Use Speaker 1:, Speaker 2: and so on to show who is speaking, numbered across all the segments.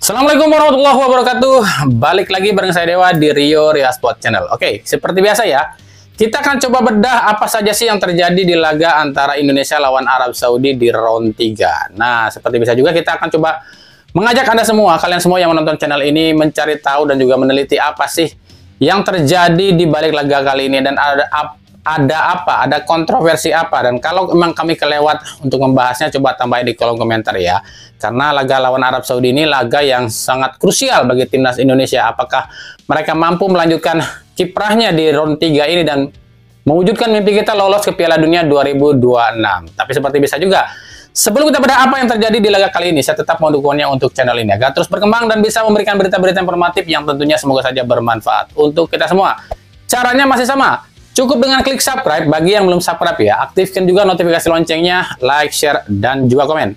Speaker 1: Assalamualaikum warahmatullahi wabarakatuh. Balik lagi bareng saya Dewa di Rio Sport Channel. Oke, seperti biasa ya, kita akan coba bedah apa saja sih yang terjadi di laga antara Indonesia lawan Arab Saudi di round 3. Nah, seperti biasa juga kita akan coba mengajak Anda semua, kalian semua yang menonton channel ini mencari tahu dan juga meneliti apa sih yang terjadi di balik laga kali ini dan ada kontroversi apa, dan kalau memang kami kelewat untuk membahasnya coba tambahin di kolom komentar ya, karena laga lawan Arab Saudi ini laga yang sangat krusial bagi timnas Indonesia. Apakah mereka mampu melanjutkan kiprahnya di round 3 ini dan mewujudkan mimpi kita lolos ke Piala Dunia 2026. Tapi seperti bisa juga, sebelum kita bedah apa yang terjadi di laga kali ini, saya tetap mendukungnya untuk channel ini agar terus berkembang dan bisa memberikan berita-berita informatif yang tentunya semoga saja bermanfaat untuk kita semua. Caranya masih sama, cukup dengan klik subscribe bagi yang belum subscribe ya. Aktifkan juga notifikasi loncengnya, like, share, dan juga komen.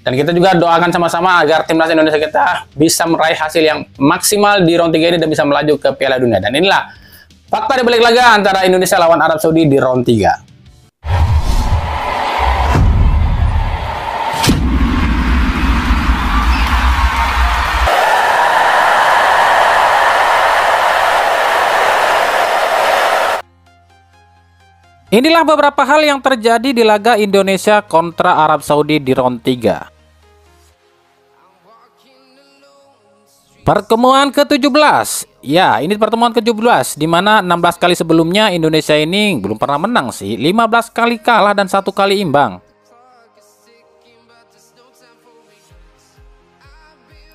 Speaker 1: Dan kita juga doakan sama-sama agar timnas Indonesia kita bisa meraih hasil yang maksimal di round 3 ini dan bisa melaju ke Piala Dunia. Dan inilah fakta di balik laga antara Indonesia lawan Arab Saudi di round 3. Inilah beberapa hal yang terjadi di laga Indonesia kontra Arab Saudi di round 3. Pertemuan ke-17. Ya, ini pertemuan ke-17 di mana 16 kali sebelumnya Indonesia ini belum pernah menang sih. 15 kali kalah dan 1 kali imbang.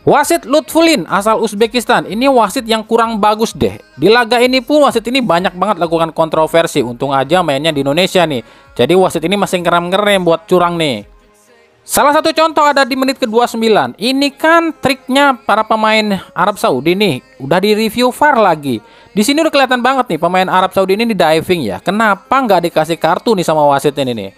Speaker 1: Wasit Lutfulin asal Uzbekistan, ini wasit yang kurang bagus deh. Di laga ini pun wasit ini banyak banget lakukan kontroversi. Untung aja mainnya di Indonesia nih. Jadi wasit ini masih ngerem-ngerem buat curang nih. Salah satu contoh ada di menit ke-29. Ini kan triknya para pemain Arab Saudi nih. Udah di-review VAR lagi. Di sini udah kelihatan banget nih pemain Arab Saudi ini di diving ya. Kenapa nggak dikasih kartu nih sama wasit ini nih?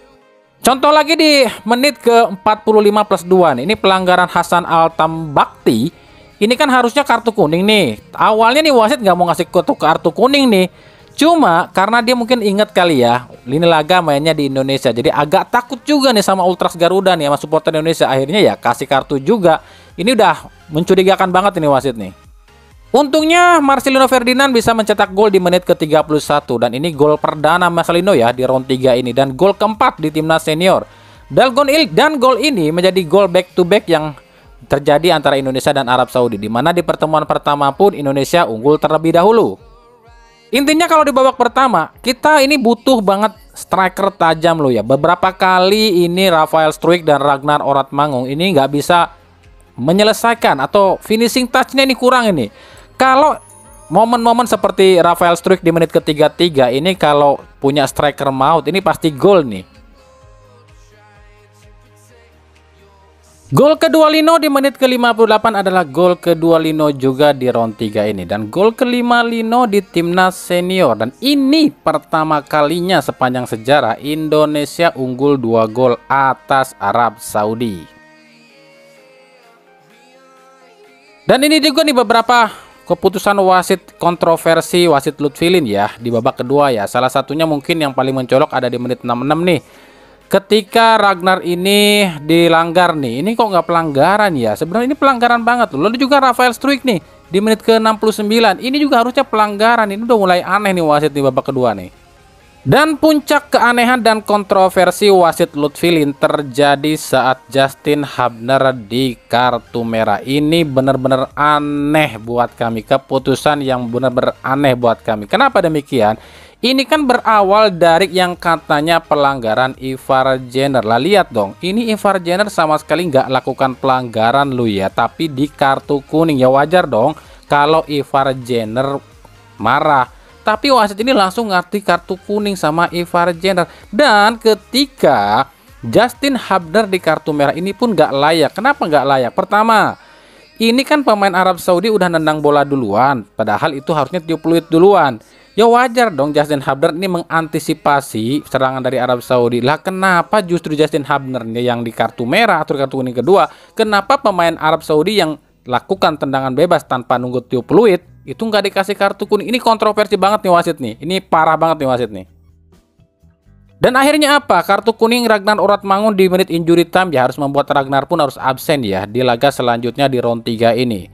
Speaker 1: Contoh lagi di menit ke-45+2 nih. Ini pelanggaran Hasan Al-Tambakti. Ini kan harusnya kartu kuning nih. Awalnya nih wasit nggak mau ngasih kartu kuning nih. Cuma karena dia mungkin inget kali ya, ini laga mainnya di Indonesia. Jadi agak takut juga nih sama Ultras Garuda nih, sama supporter Indonesia. Akhirnya ya kasih kartu juga. Ini udah mencurigakan banget ini wasit nih. Untungnya Marcelino Ferdinand bisa mencetak gol di menit ke-31 dan ini gol perdana Marcelino ya di round 3 ini dan gol keempat di timnas senior. Dan gol ini menjadi gol back to back yang terjadi antara Indonesia dan Arab Saudi, di mana di pertemuan pertama pun Indonesia unggul terlebih dahulu. Intinya kalau di babak pertama kita ini butuh banget striker tajam loh ya. Beberapa kali ini Rafael Struijk dan Ragnar Oratmangung ini nggak bisa menyelesaikan atau finishing touch-nya ini kurang ini. Kalau momen-momen seperti Rafael Struijk di menit ke-33 ini kalau punya striker maut ini pasti gol nih. Gol kedua Lino di menit ke-58 adalah gol kedua Lino juga di round 3 ini. Dan gol kelima Lino di timnas senior. Dan ini pertama kalinya sepanjang sejarah Indonesia unggul 2 gol atas Arab Saudi. Dan ini juga nih beberapa keputusan wasit kontroversi wasit Lutfulin ya di babak kedua ya. Salah satunya mungkin yang paling mencolok ada di menit 66 nih. Ketika Ragnar ini dilanggar nih. Ini kok nggak pelanggaran ya? Sebenarnya ini pelanggaran banget loh. Lalu juga Rafael Struijk nih di menit ke-69. Ini juga harusnya pelanggaran. Ini udah mulai aneh nih wasit di babak kedua nih. Dan puncak keanehan dan kontroversi wasit Lutfulin terjadi saat Justin Hubner di kartu merah. Ini benar-benar aneh buat kami. Keputusan yang benar-benar aneh buat kami. Kenapa demikian? Ini kan berawal dari yang katanya pelanggaran Ivar Jenner. Lah lihat dong, ini Ivar Jenner sama sekali nggak lakukan pelanggaran lu ya. Tapi di kartu kuning ya wajar dong kalau Ivar Jenner marah. Tapi wasit ini langsung ngerti kartu kuning sama Ivar Jenner. Dan ketika Justin Hubner di kartu merah ini pun nggak layak. Kenapa nggak layak? Pertama, ini kan pemain Arab Saudi udah nendang bola duluan. Padahal itu harusnya tiup peluit duluan. Ya wajar dong Justin Hubner ini mengantisipasi serangan dari Arab Saudi. Lah kenapa justru Justin Hubner yang di kartu merah atau kartu kuning kedua? Kenapa pemain Arab Saudi yang lakukan tendangan bebas tanpa nunggu tiup peluit itu nggak dikasih kartu kuning? Ini kontroversi banget nih wasit nih. Ini parah banget nih wasit nih. Dan akhirnya apa? Kartu kuning Ragnar Uratmangun di menit injury time ya, harus membuat Ragnar pun harus absen ya di laga selanjutnya di round 3 ini.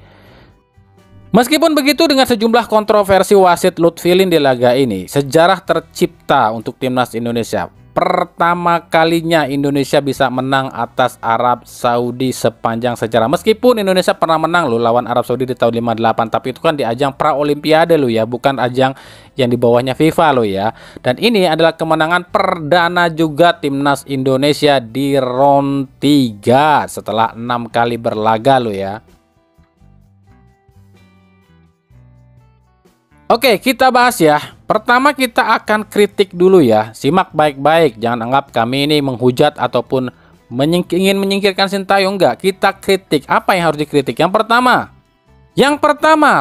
Speaker 1: Meskipun begitu, dengan sejumlah kontroversi wasit Lutfi Lin di laga ini, sejarah tercipta untuk timnas Indonesia. Pertama kalinya Indonesia bisa menang atas Arab Saudi sepanjang sejarah. Meskipun Indonesia pernah menang loh lawan Arab Saudi di tahun 58, tapi itu kan di ajang pra olimpiade loh ya, bukan ajang yang di bawahnya FIFA loh ya. Dan ini adalah kemenangan perdana juga timnas Indonesia di round 3 setelah 6 kali berlaga loh ya. Oke, kita bahas ya. Pertama kita akan kritik dulu ya. Simak baik-baik, jangan anggap kami ini menghujat ataupun ingin menyingkirkan Sintayong, enggak. Kita kritik. Apa yang harus dikritik? Yang pertama,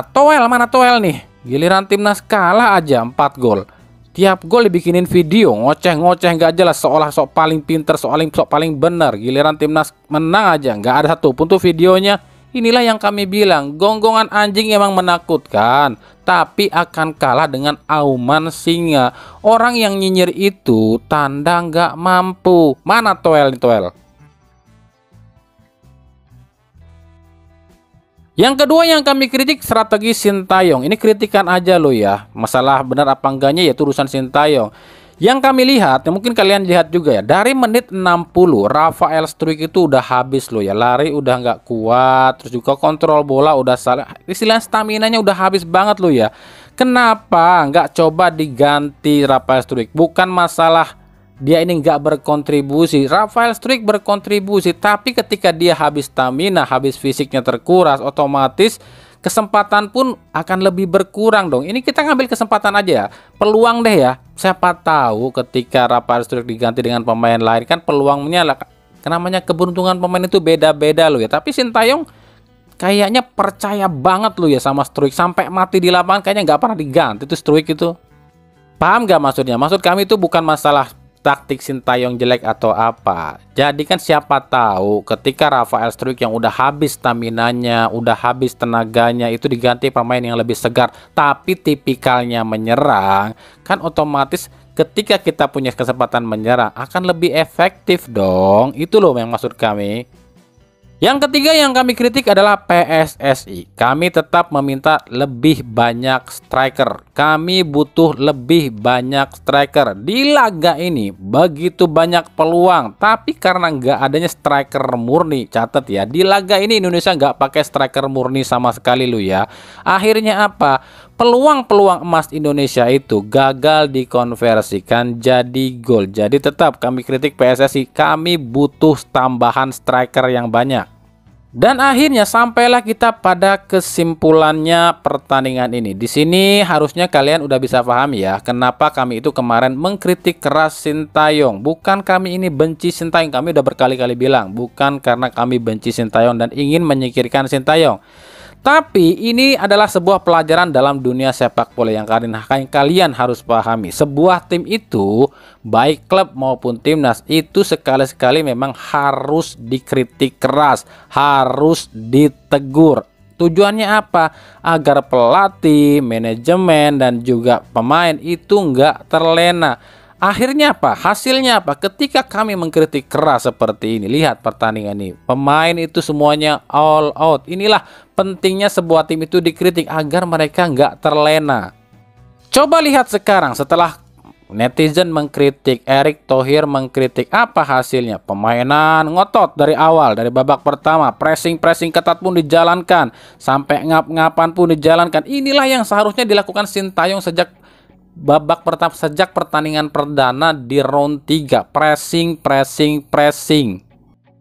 Speaker 1: Toel, mana Toel nih? Giliran timnas kalah aja 4 gol. Tiap gol dibikinin video, ngoceh-ngoceh nggak jelas, seolah sok paling pinter, sok paling bener. Giliran timnas menang aja, nggak ada satu pun tuh videonya. Inilah yang kami bilang, gonggongan anjing emang menakutkan, tapi akan kalah dengan auman singa. Orang yang nyinyir itu tanda nggak mampu. Mana Toel nih, Toel? Yang kedua yang kami kritik, strategi Sintayong. Ini kritikan aja loh ya. Masalah benar apa enggaknya ya urusan Sintayong. Yang kami lihat, ya mungkin kalian lihat juga ya, dari menit 60 Rafael Struijk itu udah habis loh ya, lari udah nggak kuat, terus juga kontrol bola udah salah, istilah staminanya udah habis banget loh ya. Kenapa nggak coba diganti Rafael Struijk? Bukan masalah dia ini nggak berkontribusi, Rafael Struijk berkontribusi, tapi ketika dia habis stamina, habis fisiknya terkuras, otomatis kesempatan pun akan lebih berkurang dong. Ini kita ngambil kesempatan aja ya, peluang deh ya. Siapa tahu ketika Rafael Struijk diganti dengan pemain lain, kan peluangnya lah, namanya keberuntungan pemain itu beda-beda loh ya. Tapi Sintayong kayaknya percaya banget loh ya sama Struijk, sampai mati di lapangan kayaknya nggak pernah diganti tuh Struijk itu. Paham nggak maksudnya? Maksud kami itu bukan masalah taktik Sintayong jelek atau apa. Jadi kan siapa tahu ketika Rafael Struijk yang udah habis staminanya, udah habis tenaganya, itu diganti pemain yang lebih segar tapi tipikalnya menyerang, kan otomatis ketika kita punya kesempatan menyerang akan lebih efektif dong. Itu loh yang maksud kami. Yang ketiga yang kami kritik adalah PSSI. Kami tetap meminta lebih banyak striker. Kami butuh lebih banyak striker. Di laga ini begitu banyak peluang, tapi karena nggak adanya striker murni, catat ya, di laga ini Indonesia nggak pakai striker murni sama sekali lu ya. Akhirnya apa? Peluang-peluang emas Indonesia itu gagal dikonversikan jadi gol. Jadi tetap kami kritik PSSI. Kami butuh tambahan striker yang banyak. Dan akhirnya sampailah kita pada kesimpulannya pertandingan ini. Di sini harusnya kalian udah bisa paham ya, kenapa kami itu kemarin mengkritik keras Sintayong. Bukan kami ini benci Sintayong, kami udah berkali-kali bilang, bukan karena kami benci Sintayong dan ingin menyingkirkan Sintayong. Tapi ini adalah sebuah pelajaran dalam dunia sepak bola yang kalian harus pahami. Sebuah tim itu, baik klub maupun timnas, itu sekali-sekali memang harus dikritik keras, harus ditegur. Tujuannya apa? Agar pelatih, manajemen, dan juga pemain itu nggak terlena. Akhirnya apa? Hasilnya apa? Ketika kami mengkritik keras seperti ini, lihat pertandingan ini, pemain itu semuanya all out. Inilah pentingnya sebuah tim itu dikritik agar mereka nggak terlena. Coba lihat sekarang setelah netizen mengkritik, Erick Thohir mengkritik, apa hasilnya? Permainan ngotot dari awal, dari babak pertama, pressing ketat pun dijalankan, sampai ngap-ngapan pun dijalankan. Inilah yang seharusnya dilakukan Sintayong sejak babak pertama, sejak pertandingan perdana di round 3, pressing.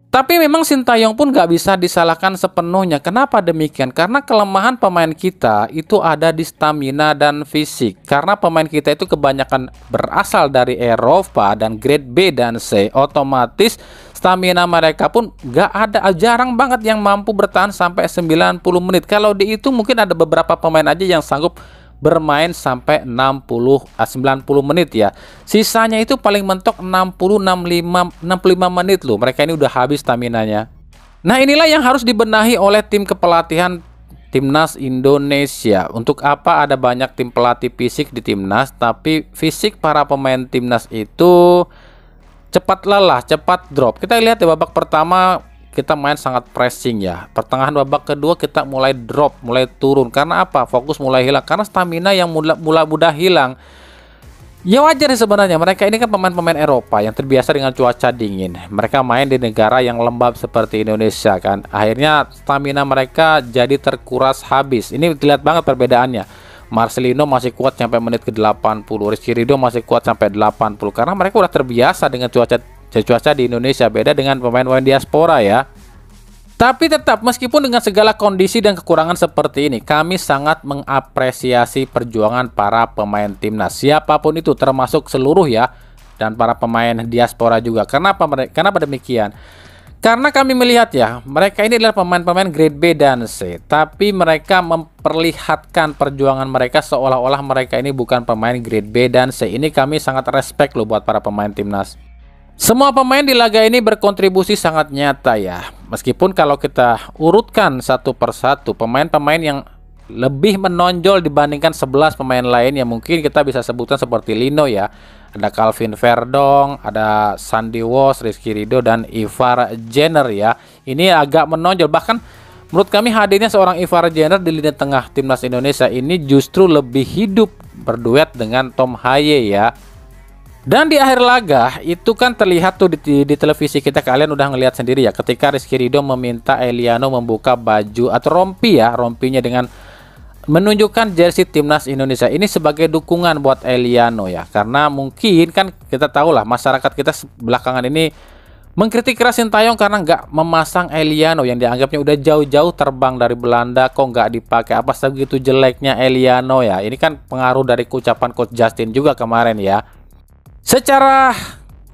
Speaker 1: Tapi memang Sintayong pun gak bisa disalahkan sepenuhnya. Kenapa demikian? Karena kelemahan pemain kita itu ada di stamina dan fisik. Karena pemain kita itu kebanyakan berasal dari Eropa dan grade B dan C, otomatis stamina mereka pun gak ada, jarang banget yang mampu bertahan sampai 90 menit. Kalau dihitung mungkin ada beberapa pemain aja yang sanggup bermain sampai 90 menit ya. Sisanya itu paling mentok 65 menit loh. Mereka ini udah habis staminanya. Nah, inilah yang harus dibenahi oleh tim kepelatihan timnas Indonesia. Untuk apa ada banyak tim pelatih fisik di timnas, tapi fisik para pemain timnas itu cepat lelah, cepat drop. Kita lihat di babak pertama kita main sangat pressing ya. Pertengahan babak kedua kita mulai drop, mulai turun. Karena apa? Fokus mulai hilang. Karena stamina yang mudah hilang. Ya wajar sih sebenarnya, mereka ini kan pemain-pemain Eropa yang terbiasa dengan cuaca dingin. Mereka main di negara yang lembab seperti Indonesia kan. Akhirnya stamina mereka jadi terkuras habis. Ini dilihat banget perbedaannya. Marcelino masih kuat sampai menit ke 80, Rizky Ridho masih kuat sampai 80 karena mereka udah terbiasa dengan cuaca di Indonesia, beda dengan pemain-pemain diaspora ya. Tapi tetap, meskipun dengan segala kondisi dan kekurangan seperti ini, kami sangat mengapresiasi perjuangan para pemain timnas. Siapapun itu, termasuk seluruh ya, dan para pemain diaspora juga. Kenapa demikian? Karena kami melihat ya, mereka ini adalah pemain-pemain grade B dan C. Tapi mereka memperlihatkan perjuangan mereka seolah-olah mereka ini bukan pemain grade B dan C. Ini kami sangat respect loh buat para pemain timnas. Semua pemain di laga ini berkontribusi sangat nyata ya. Meskipun kalau kita urutkan satu persatu, pemain-pemain yang lebih menonjol dibandingkan 11 pemain lain yang mungkin kita bisa sebutkan seperti Lino ya. Ada Calvin Verdong, ada Sandy Walsh, Rizky Ridho, dan Ivar Jenner ya. Ini agak menonjol. Bahkan menurut kami hadirnya seorang Ivar Jenner di lini tengah timnas Indonesia ini justru lebih hidup berduet dengan Tom Haye ya. Dan di akhir laga itu kan terlihat tuh di televisi kita, kalian udah ngelihat sendiri ya, ketika Rizky Ridho meminta Eliano membuka baju atau rompinya dengan menunjukkan jersey timnas Indonesia ini sebagai dukungan buat Eliano ya. Karena mungkin kan kita tahu lah masyarakat kita belakangan ini mengkritik keras Sintayong karena nggak memasang Eliano yang dianggapnya udah jauh-jauh terbang dari Belanda, kok nggak dipakai, apa segitu jeleknya Eliano ya. Ini kan pengaruh dari ucapan Coach Justin juga kemarin ya. Secara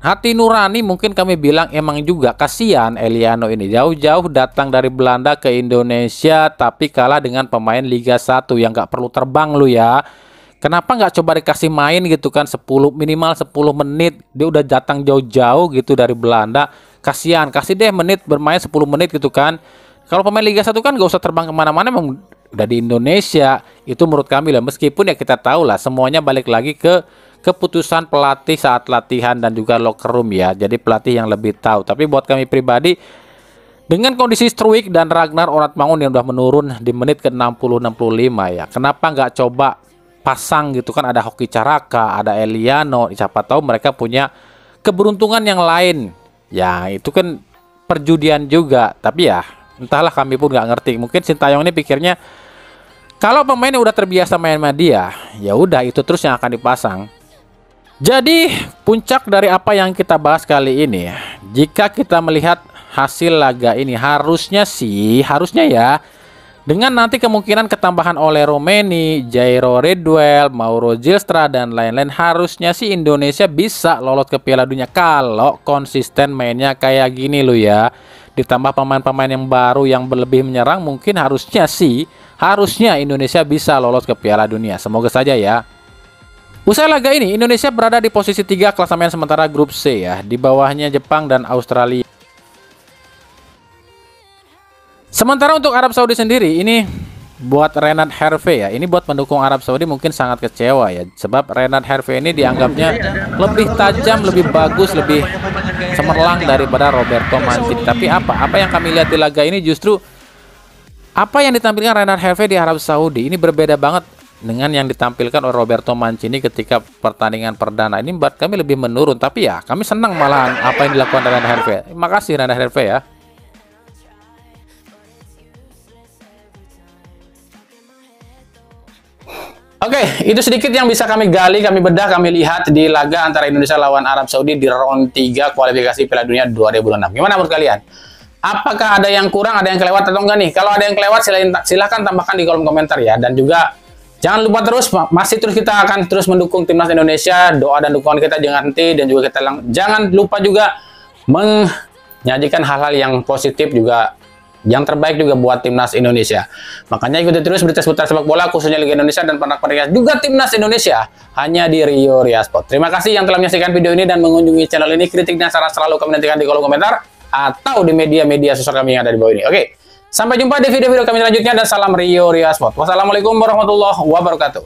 Speaker 1: hati nurani mungkin kami bilang emang juga kasihan Eliano ini jauh-jauh datang dari Belanda ke Indonesia tapi kalah dengan pemain Liga 1 yang nggak perlu terbang lu ya. Kenapa nggak coba dikasih main gitu kan, minimal 10 menit, dia udah datang jauh-jauh gitu dari Belanda. Kasihan, kasih deh menit bermain 10 menit gitu kan. Kalau pemain Liga 1 kan nggak usah terbang kemana-mana, emang udah di Indonesia. Itu menurut kami lah, meskipun ya kita tahu lah semuanya balik lagi ke keputusan pelatih saat latihan dan juga locker room ya. Jadi pelatih yang lebih tahu. Tapi buat kami pribadi, dengan kondisi Struijk dan Ragnar Oratmangun yang udah menurun di menit ke 60-65 ya, kenapa nggak coba pasang gitu kan, ada Hoki Caraka, ada Eliano, siapa tahu mereka punya keberuntungan yang lain. Ya itu kan perjudian juga. Tapi ya entahlah, kami pun nggak ngerti. Mungkin Sintayong ini pikirnya kalau pemainnya udah terbiasa main sama dia, ya udah itu terus yang akan dipasang. Jadi puncak dari apa yang kita bahas kali ini, jika kita melihat hasil laga ini harusnya ya, dengan nanti kemungkinan ketambahan oleh Romeni, Jairo Redwell, Mauro Zylstra dan lain-lain, harusnya sih Indonesia bisa lolos ke Piala Dunia kalau konsisten mainnya kayak gini loh ya. Ditambah pemain-pemain yang baru yang lebih menyerang, mungkin harusnya Indonesia bisa lolos ke Piala Dunia. Semoga saja ya. Usai laga ini, Indonesia berada di posisi 3 klasemen sementara grup C ya, di bawahnya Jepang dan Australia. Sementara untuk Arab Saudi sendiri, ini buat Renat Herve ya, ini buat pendukung Arab Saudi mungkin sangat kecewa ya, sebab Renat Herve ini dianggapnya lebih tajam, lebih bagus, lebih cemerlang daripada Roberto Mancini. Tapi apa yang kami lihat di laga ini justru apa yang ditampilkan Renat Herve di Arab Saudi ini berbeda banget dengan yang ditampilkan oleh Roberto Mancini ketika pertandingan perdana. Ini buat kami lebih menurun, tapi ya kami senang malahan apa yang dilakukan Renat Herve. Terima kasih Renat Herve ya. Oke, itu sedikit yang bisa kami gali, kami bedah, kami lihat di laga antara Indonesia lawan Arab Saudi di round 3 kualifikasi Piala Dunia 2006. Gimana menurut kalian? Apakah ada yang kurang, ada yang kelewat atau enggak nih? Kalau ada yang kelewat silahkan tambahkan di kolom komentar ya. Dan juga jangan lupa kita akan terus mendukung timnas Indonesia. Doa dan dukungan kita jangan henti, dan juga jangan lupa juga menyajikan hal-hal yang positif juga, yang terbaik juga buat timnas Indonesia. Makanya ikuti terus berita seputar sepak bola khususnya Liga Indonesia dan pernak-pernik juga timnas Indonesia hanya di Rio Ria Sport. Terima kasih yang telah menyaksikan video ini dan mengunjungi channel ini. Kritik dan saran selalu kami nantikan di kolom komentar atau di media-media sosial kami yang ada di bawah ini. Oke, Sampai jumpa di video-video kami selanjutnya dan salam Rio Ria Sport. Wassalamualaikum warahmatullahi wabarakatuh.